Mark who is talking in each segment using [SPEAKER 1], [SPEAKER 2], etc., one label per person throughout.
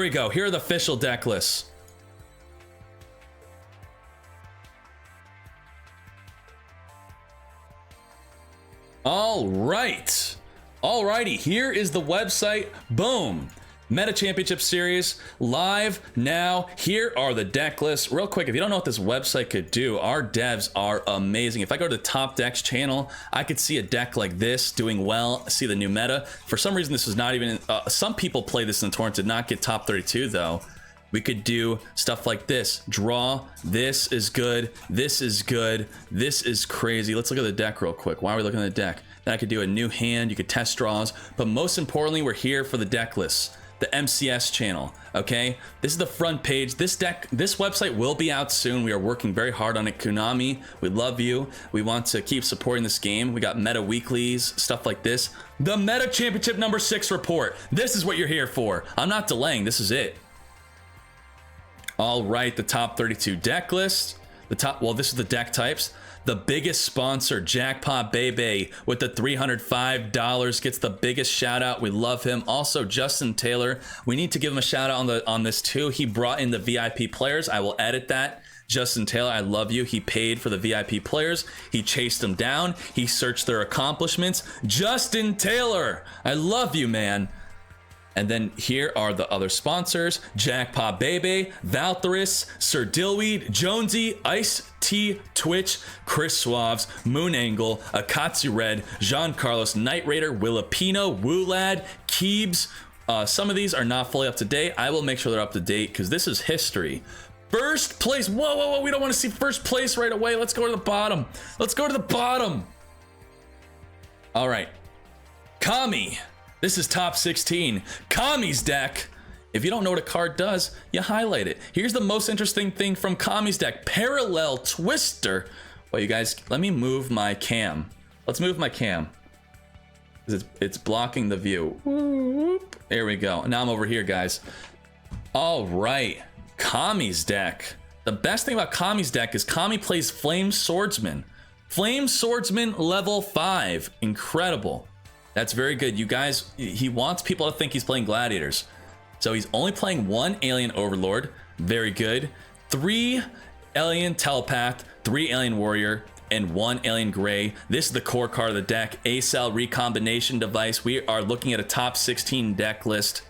[SPEAKER 1] we go. Here are the official deck lists. All right. Alrighty, here is the website. Boom. Meta Championship Series live now. Here are the deck lists. Real quick, if you don't know what this website could do, our devs are amazing. If I go to the Top Decks channel, I could see a deck like this doing well, see the new meta. For some reason, this is not even, some people play this in the tournament, did not get top 32 though. We could do stuff like this. Draw, this is good, this is good, this is crazy. Let's look at the deck real quick. Why are we looking at the deck? Then I could do a new hand, you could test draws, but most importantly, we're here for the deck lists. The MCS channel, okay? This is the front page. This website will be out soon. We are working very hard on it. Konami, we love you. We want to keep supporting this game. We got meta weeklies, stuff like this. The Meta Championship number 6 report. This is what you're here for. I'm not delaying, this is it. All right, the top 32 deck list. Well, this is the deck types. The biggest sponsor, Jackpot Baby, with the $305 gets the biggest shout out. We love him. Also, Justin Taylor, we need to give him a shout out on this too. He brought in the VIP players. I will edit that. Justin Taylor, I love you. He paid for the VIP players. He chased them down. He searched their accomplishments. Justin Taylor, I love you, man. And then here are the other sponsors: Jackpot Baby, Valtherus, Sir Dillweed, Jonesy, Ice T, Twitch, Chris Suaves, Moon Angle, Akatsu Red, Jean Carlos, Night Raider, Willapino, Woolad, Keebs. Some of these are not fully up to date. I will make sure they're up to date because this is history. First place. Whoa, whoa, whoa. We don't want to see first place right away. Let's go to the bottom. Let's go to the bottom. All right. Kami. This is top 16. Commies Deck. If you don't know what a card does, you highlight it. Here's the most interesting thing from Commies Deck. Parallel Twister. Well, you guys, let me move my cam. Let's move my cam. It's blocking the view. There we go. Now I'm over here, guys. All right. Commies Deck. The best thing about Commies Deck is Kami plays Flame Swordsman. Flame Swordsman level 5. Incredible. That's very good. You guys, he wants people to think he's playing gladiators. So he's only playing 1 alien overlord. Very good. 3 alien telepath, 3 alien warrior, and 1 alien gray. This is the core card of the deck. A-cell recombination device. We are looking at a top 16 deck list.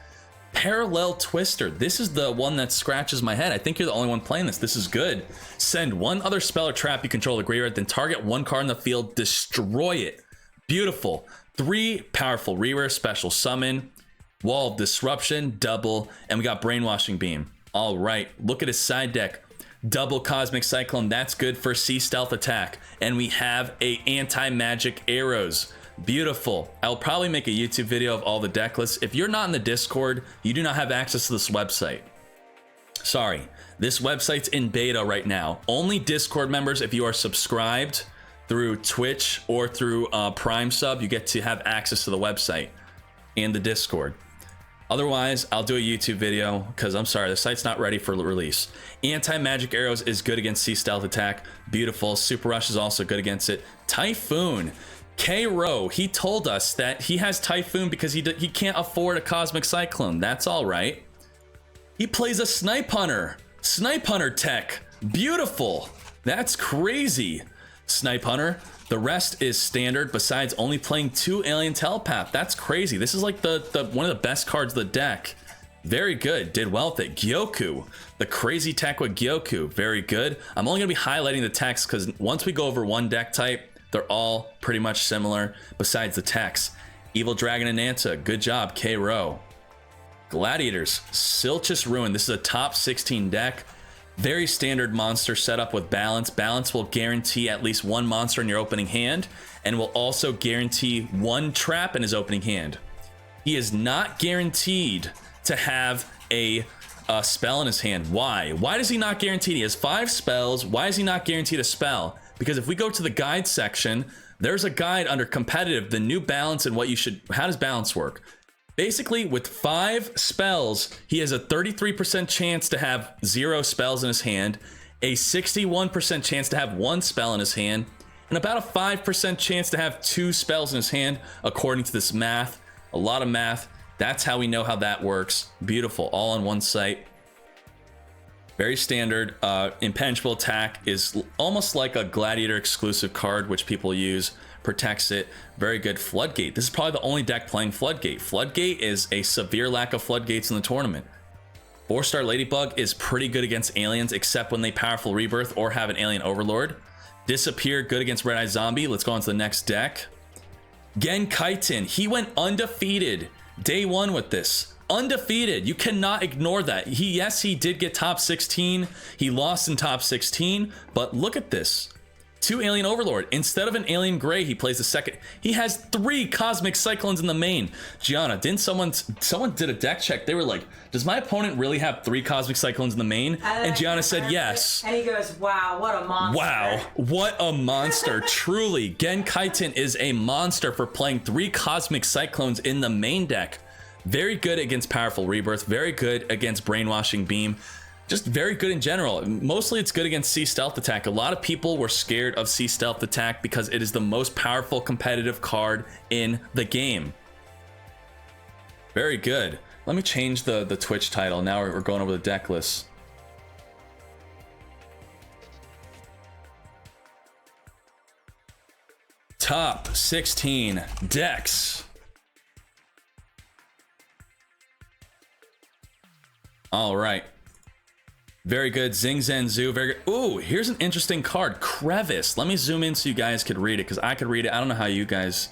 [SPEAKER 1] Parallel Twister. This is the one that scratches my head. I think you're the only one playing this. This is good. Send 1 other spell or trap you control to the graveyard, then target 1 card in the field, destroy it. Beautiful. 3 powerful rare special summon, Wall of Disruption, double, and we got Brainwashing Beam. All right, look at his side deck. Double Cosmic Cyclone, that's good for C stealth attack. And we have a anti-magic arrows. Beautiful. I'll probably make a YouTube video of all the deck lists. If you're not in the Discord, you do not have access to this website. Sorry, this website's in beta right now. Only Discord members, if you are subscribed through Twitch or through Prime sub, you get to have access to the website and the Discord. Otherwise, I'll do a YouTube video because I'm sorry, the site's not ready for release. Anti-magic arrows is good against C stealth attack. Beautiful. Super rush is also good against it. Typhoon. K-Row, he told us that he has Typhoon because he can't afford a Cosmic Cyclone. That's all right. He plays a Snipe Hunter. Snipe Hunter tech. Beautiful. That's crazy. Snipe Hunter. The rest is standard besides only playing 2 alien telepath. That's crazy. This is like the one of the best cards of the deck. Very good. Did well with it. Gyoku. The crazy tech with Gyoku. Very good. I'm only going to be highlighting the text because once we go over one deck type, they're all pretty much similar besides the text. Evil Dragon and Nanta. Good job, K-Row. Gladiators. Silchus Ruin. This is a top 16 deck. Very standard monster setup with balance. Balance will guarantee at least 1 monster in your opening hand and will also guarantee 1 trap in his opening hand. He is not guaranteed to have a spell in his hand. Why? Why does he not guarantee? He has 5 spells. Why is he not guaranteed a spell? Because if we go to the guide section, there's a guide under competitive, the new balance and what you should, how does balance work? Basically, with 5 spells, he has a 33% chance to have 0 spells in his hand, a 61% chance to have 1 spell in his hand, and about a 5% chance to have 2 spells in his hand, according to this math. A lot of math. That's how we know how that works. Beautiful, all on one site. Very standard. Impenetrable Attack is almost like a Gladiator exclusive card, which people use. Protects it. Very good. Floodgate. This is probably the only deck playing Floodgate. Floodgate is a severe lack of floodgates in the tournament. 4-star Ladybug is pretty good against aliens, except when they powerful rebirth or have an alien overlord. Disappear, good against Red Eye Zombie. Let's go on to the next deck. Dkayed. He went undefeated day one with this. Undefeated. You cannot ignore that. Yes, he did get top 16. He lost in top 16, but look at this. 2 alien overlord. Instead of an alien gray, he plays the second. He has 3 cosmic cyclones in the main. Gianna, didn't someone did a deck check? They were like, does my opponent really have 3 cosmic cyclones in the main? And Gianna said yes.
[SPEAKER 2] And he goes, wow, what a monster.
[SPEAKER 1] Wow, what a monster. Truly, Dkayed is a monster for playing 3 cosmic cyclones in the main deck. Very good against powerful rebirth. Very good against brainwashing beam. Just very good in general. Mostly it's good against Sea Stealth Attack. A lot of people were scared of Sea Stealth Attack because it is the most powerful competitive card in the game. Very good. Let me change the Twitch title. Now we're going over the deck list. Top 16 decks. All right. Very good. Zing Zen Zoo. Very good. Ooh, here's an interesting card. Crevice. Let me zoom in so you guys could read it, because I could read it. I don't know how you guys...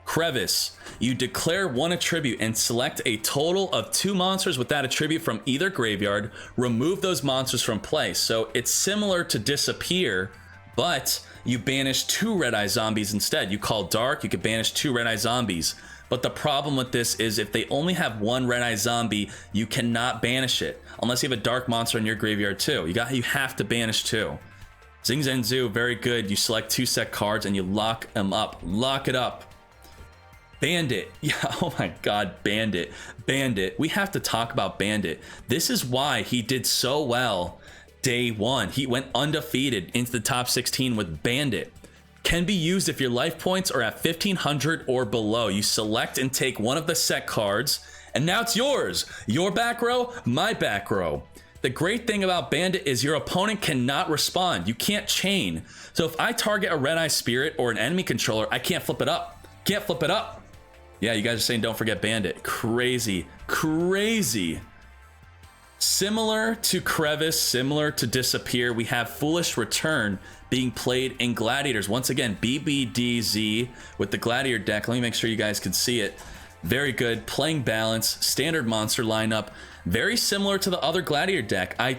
[SPEAKER 1] Crevice. You declare 1 attribute and select a total of 2 monsters with that attribute from either graveyard. Remove those monsters from play. So it's similar to Disappear, but you banish 2 Red Eye Zombies instead. You call Dark, you could banish 2 Red Eye Zombies. But the problem with this is if they only have 1 Red Eye Zombie, you cannot banish it. Unless you have a Dark monster in your graveyard too. You have to banish 2. Zing Zen Zoo, very good. You select 2 set cards and you lock them up. Lock it up. Bandit. Yeah, oh my god, Bandit. Bandit. We have to talk about Bandit. This is why he did so well day 1. He went undefeated into the top 16 with Bandit. Can be used if your life points are at 1500 or below. You select and take one of the set cards, and now it's yours. Your back row, my back row. The great thing about Bandit is your opponent cannot respond. You can't chain. So if I target a Red Eye Spirit or an enemy controller, I can't flip it up. Can't flip it up. Yeah, you guys are saying don't forget Bandit. Crazy, crazy. Similar to Crevice, similar to Disappear, we have Foolish Return being played in Gladiators. Once again, BBDZ with the Gladiator deck. Let me make sure you guys can see it. Very good. Playing balance, standard monster lineup. Very similar to the other Gladiator deck. I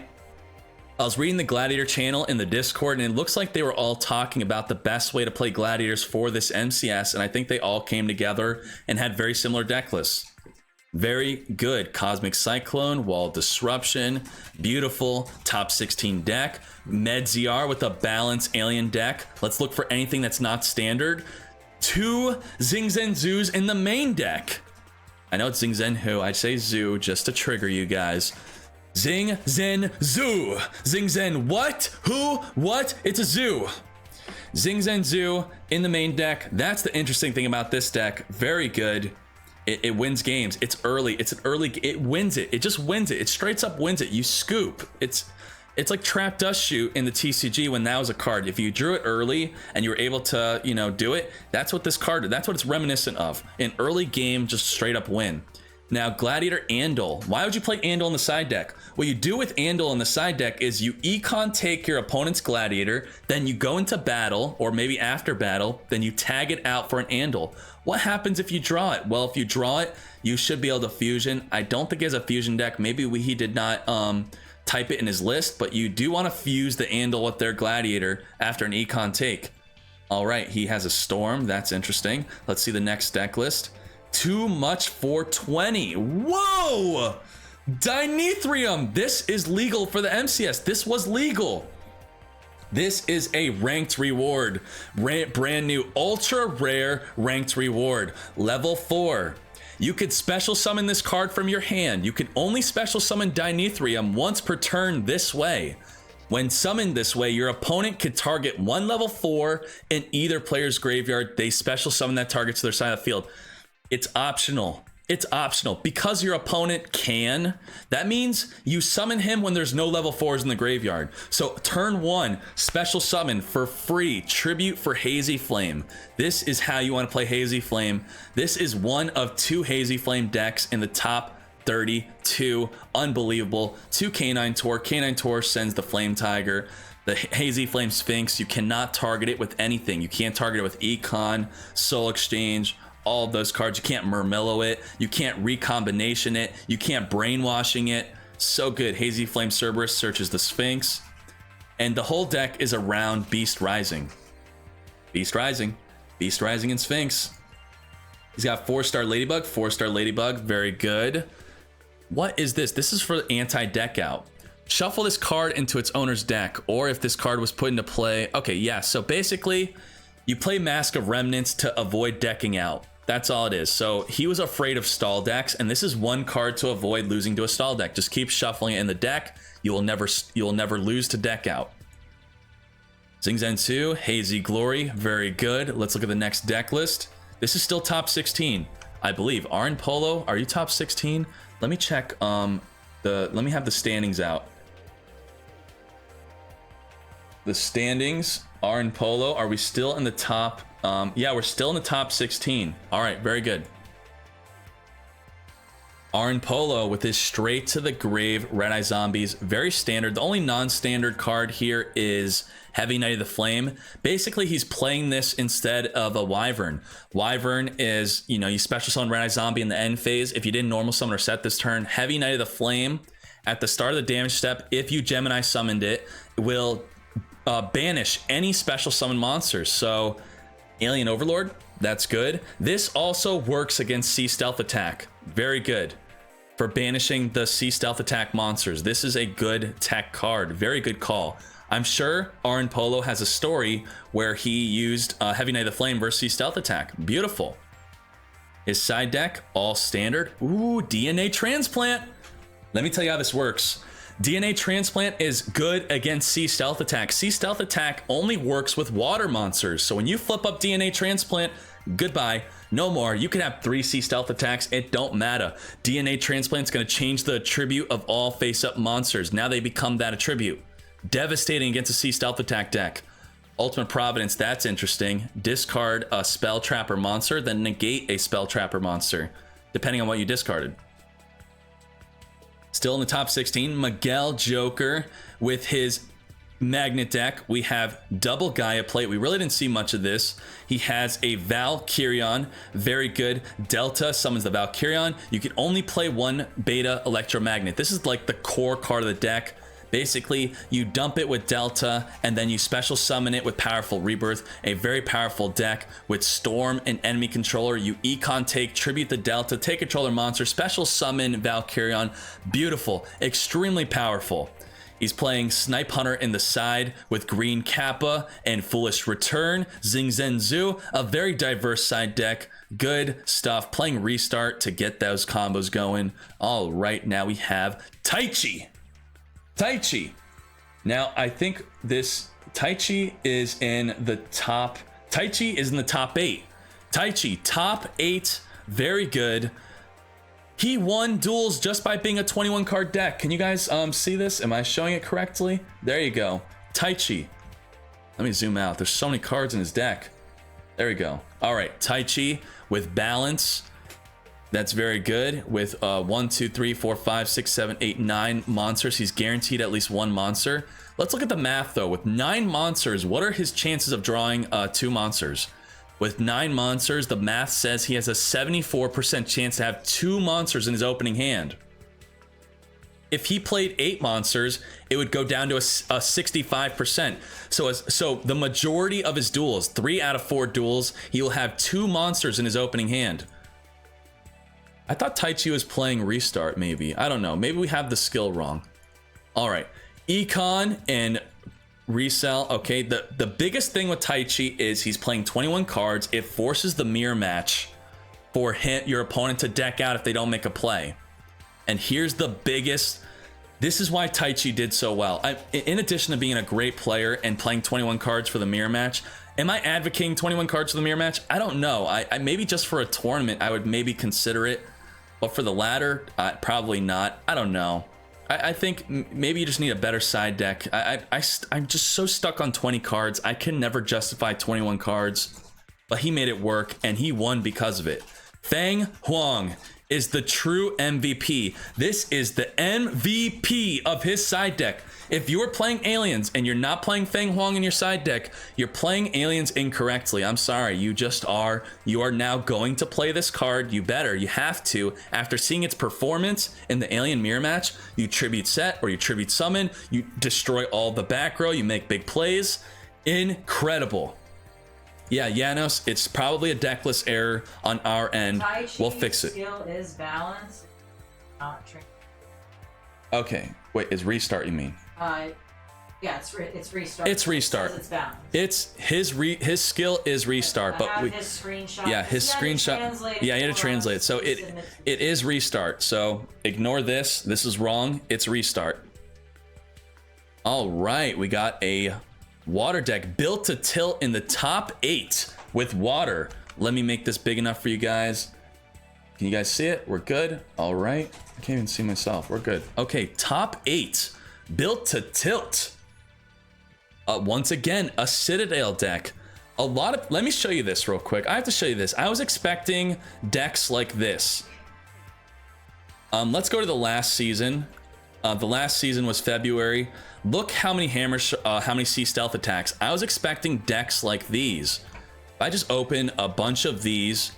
[SPEAKER 1] was reading the Gladiator channel in the Discord, and it looks like they were all talking about the best way to play Gladiators for this MCS, and I think they all came together and had very similar deck lists. Very good. Cosmic Cyclone, Wall Disruption, beautiful top 16 deck. MedZR with a balanced alien deck. Let's look for anything that's not standard. 2 Zing Zen Zoos in the main deck. I know it's Zing Zen Who. I say Zoo just to trigger you guys. Zing Zen Zoo. Zing Zen what? Who? What? It's a zoo. Zing Zen Zoo in the main deck. That's the interesting thing about this deck. Very good. It wins games. It's early. It's an early. It wins it. It just wins it. It straight up wins it. You scoop. It's like Trap Dust Shoot in the TCG when that was a card. If you drew it early and you were able to, do it, that's what this card did. That's what it's reminiscent of. An early game, just straight up win. Now, Gladiator Andal. Why would you play Andal in the side deck? What you do with Andal in the side deck is you econ take your opponent's Gladiator, then you go into battle, or maybe after battle, then you tag it out for an Andal. What happens if you draw it? Well, if you draw it, you should be able to fusion. I don't think he has a fusion deck. Maybe he did not type it in his list, but you do want to fuse the Andal with their Gladiator after an econ take. All right, he has a Storm. That's interesting. Let's see the next deck list. Too much for 20. Whoa! Dinethrium. This is legal for the MCS. This was legal. This is a ranked reward. Brand new ultra rare ranked reward. Level 4. You could special summon this card from your hand. You can only special summon Dinethrium once per turn this way. When summoned this way, your opponent could target 1 level 4 in either player's graveyard. They special summon that target to their side of the field. It's optional. It's optional because your opponent can. That means you summon him when there's no level 4s in the graveyard. So turn 1, special summon for free, tribute for Hazy Flame. This is how you want to play Hazy Flame. This is one of 2 Hazy Flame decks in the top 32. Unbelievable. 2 Canine Tor. Canine Tor sends the Flame Tiger. The Hazy Flame Sphinx, you cannot target it with anything. You can't target it with Econ, Soul Exchange, all of those cards. You can't Murmillo it. You can't recombination it. You can't brainwashing it. So good. Hazy Flame Cerberus searches the Sphinx. And the whole deck is around Beast Rising. Beast Rising. Beast Rising and Sphinx. He's got 4-star Ladybug. 4-star Ladybug. Very good. What is this? This is for anti-deck out. Shuffle this card into its owner's deck, or if this card was put into play. Okay, yeah, so basically you play Mask of Remnants to avoid decking out. That's all it is. So he was afraid of stall decks, and this is one card to avoid losing to a stall deck. Just keep shuffling it in the deck. You will never lose to deck out. Zing Zensu, Hazy Glory, very good. Let's look at the next deck list. This is still top 16, I believe. Arin Polo, are you top 16? Let me check. Let me have the standings out. The standings are in Polo. Are we still in the top? Yeah, we're still in the top 16. All right, very good. Arin Polo with his straight to the grave Red Eye Zombies. Very standard. The only non-standard card here is Heavy Knight of the Flame. Basically, he's playing this instead of a Wyvern. Wyvern is, you know, you special summon Red Eye Zombie in the end phase. If you didn't normal summon or set this turn, Heavy Knight of the Flame at the start of the damage step, if you Gemini summoned it, will banish any special summon monsters. So Alien Overlord, that's good. This also works against Sea Stealth Attack. Very good for banishing the Sea Stealth Attack monsters. This is a good tech card. Very good call. I'm sure Arin Polo has a story where he used Heavy Knight of the Flame versus Sea Stealth Attack. Beautiful. His side deck, all standard. Ooh, DNA Transplant. Let me tell you how this works. DNA Transplant is good against Sea Stealth Attack. Sea Stealth Attack only works with water monsters. So when you flip up DNA Transplant, goodbye, no more. You can have 3 Sea Stealth Attacks, it don't matter. DNA Transplant's gonna change the attribute of all face-up monsters. Now they become that attribute. Devastating against a Sea Stealth Attack deck. Ultimate Providence, that's interesting. Discard a Spell Trapper monster, then negate a Spell Trapper monster, depending on what you discarded. Still in the top 16, Miguel Joker with his Magnet deck. We have double Gaia Plate. We really didn't see much of this. He has a Valkyrion, very good. Delta summons the Valkyrion. You can only play 1 Beta Electromagnet. This is like the core card of the deck. Basically, you dump it with Delta, and then you special summon it with Powerful Rebirth, a very powerful deck with Storm and Enemy Controller. You Econ take, tribute the Delta, take controller monster, special summon Valkyrion. Beautiful, extremely powerful. He's playing Snipe Hunter in the side with Green Kappa and Foolish Return, Zing Zenzu, a very diverse side deck. Good stuff. Playing Restart to get those combos going. All right, now we have Taichi. Taichi. Now, I think this Taichi is in the top. Taichi is in the top 8. Taichi, top 8. Very good. He won duels just by being a 21 card deck. Can you guys see this? Am I showing it correctly? There you go. Taichi. Let me zoom out. There's so many cards in his deck. There we go. All right, Taichi with balance. That's very good with 1, 2, 3, 4, 5, 6, 7, 8, 9 monsters. He's guaranteed at least 1 monster. Let's look at the math though. With 9 monsters, what are his chances of drawing 2 monsters? With 9 monsters, the math says he has a 74% chance to have 2 monsters in his opening hand. If he played 8 monsters, it would go down to a 65%. So the majority of his duels, 3 out of 4 duels, he will have 2 monsters in his opening hand. I thought Taichi was playing Restart, maybe. I don't know. Maybe we have the skill wrong. All right. Econ and Resell. Okay, the biggest thing with Taichi is he's playing 21 cards. It forces the mirror match for your opponent to deck out if they don't make a play. And here's the biggest... This is why Taichi did so well. In addition to being a great player and playing 21 cards for the mirror match, am I advocating 21 cards for the mirror match? I don't know. I maybe just for a tournament, I would maybe consider it. But for the ladder, probably not. I don't know. I think maybe you just need a better side deck. I'm just so stuck on 20 cards. I can never justify 21 cards. But he made it work, and he won because of it. Feng Huang is the true MVP. This is the MVP of his side deck. If you're playing aliens and you're not playing Feng Huang in your side deck, you're playing aliens incorrectly. I'm sorry, you just are. You are now going to play this card. You better, you have to. After seeing its performance in the alien mirror match, you tribute set or you tribute summon, you destroy all the back row, you make big plays. Incredible. Yeah, Janos, it's probably a decklist error on our end.
[SPEAKER 2] Taichi
[SPEAKER 1] We'll fix it.
[SPEAKER 2] Skill is balanced.
[SPEAKER 1] Okay, wait, is restart you mean?
[SPEAKER 2] Yeah, it's restart.
[SPEAKER 1] It's restart.
[SPEAKER 2] It's balanced.
[SPEAKER 1] It's his skill is restart, but
[SPEAKER 2] his screenshot.
[SPEAKER 1] yeah, his screenshot. Yeah, you had to translate it. So it is restart. So ignore this. This is wrong. It's restart. All right, we got a water deck built to tilt in the top 8 with water. Let me make this big enough for you guys. Can you guys see it? We're good. All right. I can't even see myself. We're good. Okay, top 8 built to tilt. Once again, a Citadel deck. Let me show you this real quick. I have to show you this. I was expecting decks like this. Let's go to the last season. The last season was February. Look how many how many sea stealth attacks. I was expecting decks like these. If I just open a bunch of these,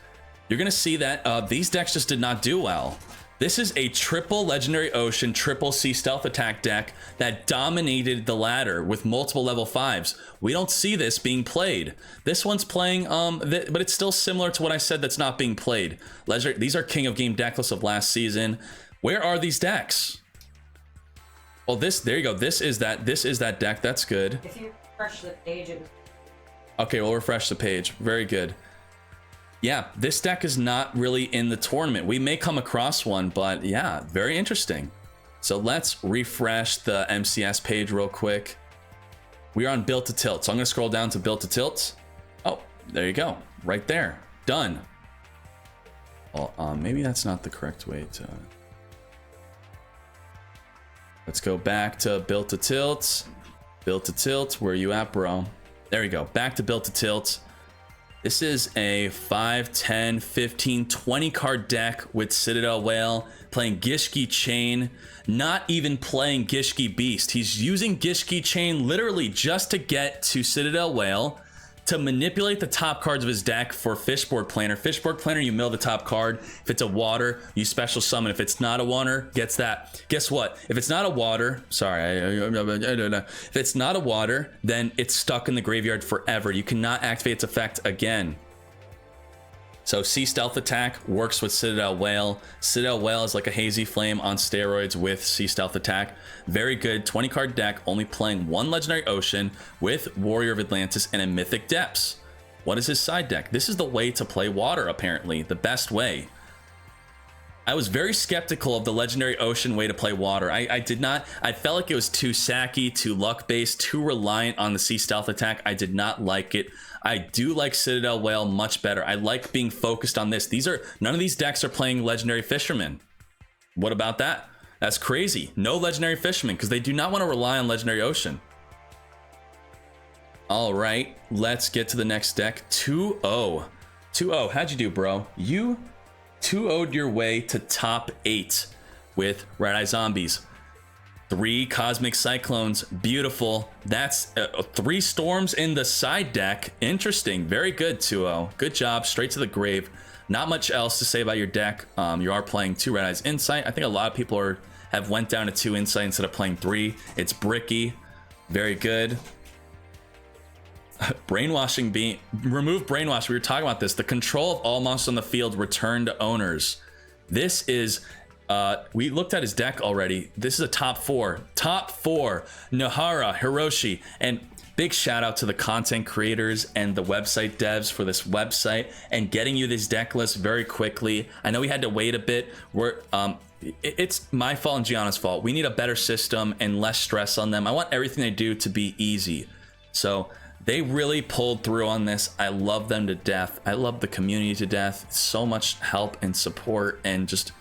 [SPEAKER 1] you're gonna see that these decks just did not do well. This is a triple Legendary Ocean, triple sea stealth attack deck that dominated the ladder with multiple level 5s. We don't see this being played. This one's playing, but it's still similar to what I said that's not being played. These are King of Game decklists of last season. Where are these decks? Well, there you go. This is that deck. That's good.
[SPEAKER 2] If you refresh the page,
[SPEAKER 1] okay, we'll refresh the page. Very good. Yeah, this deck is not really in the tournament. We may come across one, but yeah, very interesting. So let's refresh the MCS page real quick. We are on Built to Tilt. So I'm going to scroll down to Built to Tilt. Oh, there you go. Right there. Done. Well, maybe that's not the correct way to... Let's go back to Built to Tilt. Built to Tilt, where are you at, bro? There we go. Back to Built to Tilt. This is a 5, 10, 15, 20 card deck with Citadel Whale, playing Gishki Chain, not even playing Gishki Beast. He's using Gishki Chain literally just to get to Citadel Whale, to manipulate the top cards of his deck for Fishboard Planner. Fishboard Planner, you mill the top card. If it's a water, you special summon. If it's not a water, gets that. Guess what? If it's not a water, sorry, if it's not a water, then it's stuck in the graveyard forever. You cannot activate its effect again. So Sea Stealth Attack works with Citadel Whale. Citadel Whale is like a Hazy Flame on steroids with Sea Stealth Attack. Very good 20 card deck, only playing 1 Legendary Ocean with Warrior of Atlantis and a Mythic Depths. What is his side deck? This is the way to play water, apparently. The best way. I was very skeptical of the Legendary Ocean way to play water. I felt like it was too sacky, too luck-based, too reliant on the Sea Stealth Attack. I did not like it. I do like Citadel Whale much better. I like being focused on this. None of these decks are playing Legendary Fisherman. What about that? That's crazy. No Legendary Fisherman, because they do not want to rely on Legendary Ocean. All right, let's get to the next deck. 2-0. 2-0, how'd you do, bro? You 2-0'd your way to top 8 with Red Eye Zombies. 3 Cosmic Cyclones, beautiful. That's 3 Storms in the side deck. Interesting, very good, 2-0. Good job, straight to the grave. Not much else to say about your deck. You are playing 2 Red Eyes Insight. I think a lot of people have went down to 2 Insight instead of playing 3. It's bricky, very good. Brainwashing remove brainwash. We were talking about this. The control of all monsters on the field return to owners. This is we looked at his deck already. This is a top 4. Top 4. Nahara, Hiroshi, and big shout out to the content creators and the website devs for this website and getting you this deck list very quickly. I know we had to wait a bit. It's my fault and Gianna's fault. We need a better system and less stress on them. I want everything they do to be easy. So they really pulled through on this. I love them to death. I love the community to death. So much help and support and just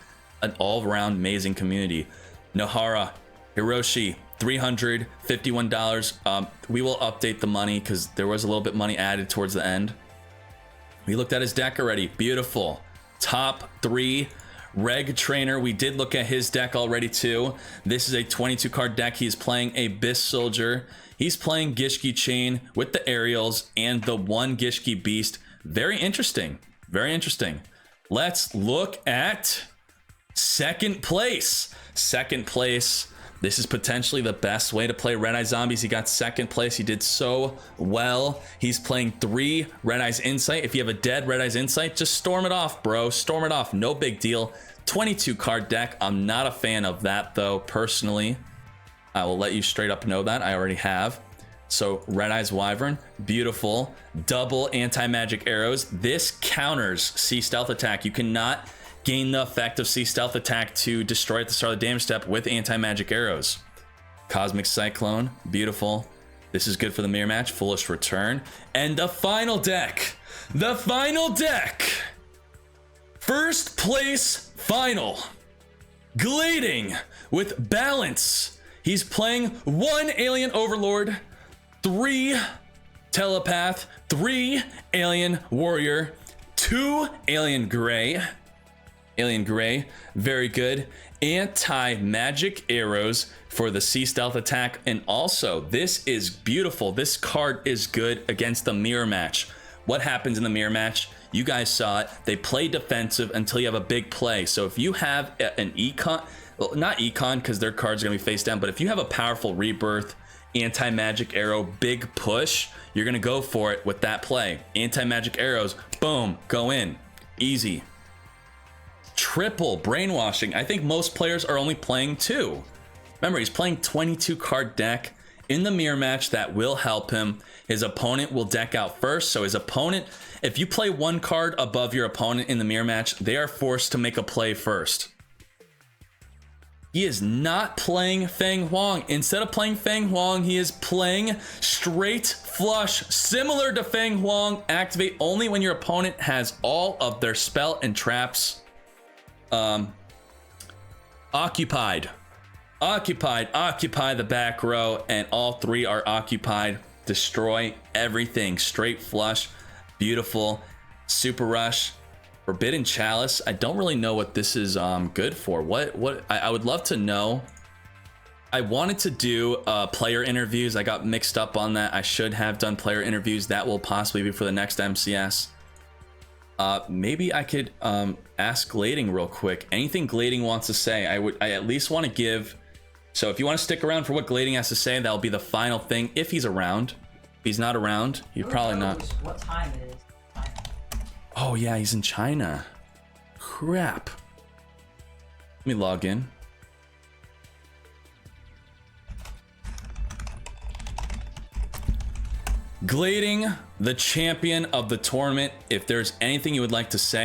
[SPEAKER 1] an all-around amazing community. Nohara, Hiroshi, $351. We will update the money because there was a little bit money added towards the end. We looked at his deck already. Beautiful. Top 3. Reg Trainer, we did look at his deck already too. This is a 22 card deck. He's playing a Bis Soldier. He's playing Gishki Chain with the Aerials and the one Gishki Beast. Very interesting. Very interesting. Let's look at second place. Second place. This is potentially the best way to play Red Eye Zombies. He got second place. He did so well. He's playing 3 Red Eyes Insight. If you have a dead Red Eyes Insight, just storm it off, bro. Storm it off. No big deal. 22 card deck. I'm not a fan of that, though, personally. I will let you straight up know that. I already have. So Red Eyes Wyvern. Beautiful. Double anti-magic arrows. This counters Sea Stealth Attack. You cannot gain the effect of Sea Stealth Attack to destroy at the start of the damage step with anti-magic arrows. Cosmic Cyclone, beautiful. This is good for the mirror match. Foolish Return. And the final deck. The final deck. First place final. Glading with Balance. He's playing 1 Alien Overlord, 3 Telepath, 3 Alien Warrior, 2 Alien Gray. Alien Gray, very good. Anti-magic arrows for the Sea Stealth Attack. And also, this is beautiful. This card is good against the mirror match. What happens in the mirror match? You guys saw it. They play defensive until you have a big play. So if you have an Econ, well, not Econ because their card's going to be face down, but if you have a powerful Rebirth, anti-magic arrow, big push, you're going to go for it with that play. Anti-magic arrows, boom, go in. Easy. Triple brainwashing. I think most players are only playing 2. Remember, he's playing 22 card deck in the mirror match. That will help him. His opponent will deck out first. So his opponent, if you play 1 card above your opponent in the mirror match, they are forced to make a play first. He is not playing Feng Huang. Instead of playing Feng Huang, he is playing straight flush. Similar to Feng Huang, activate only when your opponent has all of their spell and traps occupied. Occupy the back row, and all 3 are occupied. Destroy everything. Straight flush. Beautiful. Super rush. Forbidden Chalice. I don't really know what this is good for. I would love to know. I wanted to do player interviews. I got mixed up on that. I should have done player interviews. That will possibly be for the next MCS. Maybe I could ask Glading real quick. Anything Glading wants to say, I at least want to give. So if you want to stick around for what Glading has to say, that'll be the final thing. If he's around. If he's not around, he's probably not.
[SPEAKER 2] What time it is?
[SPEAKER 1] Oh yeah, he's in China. Crap. Let me log in. Glading, the champion of the tournament. If there's anything you would like to say,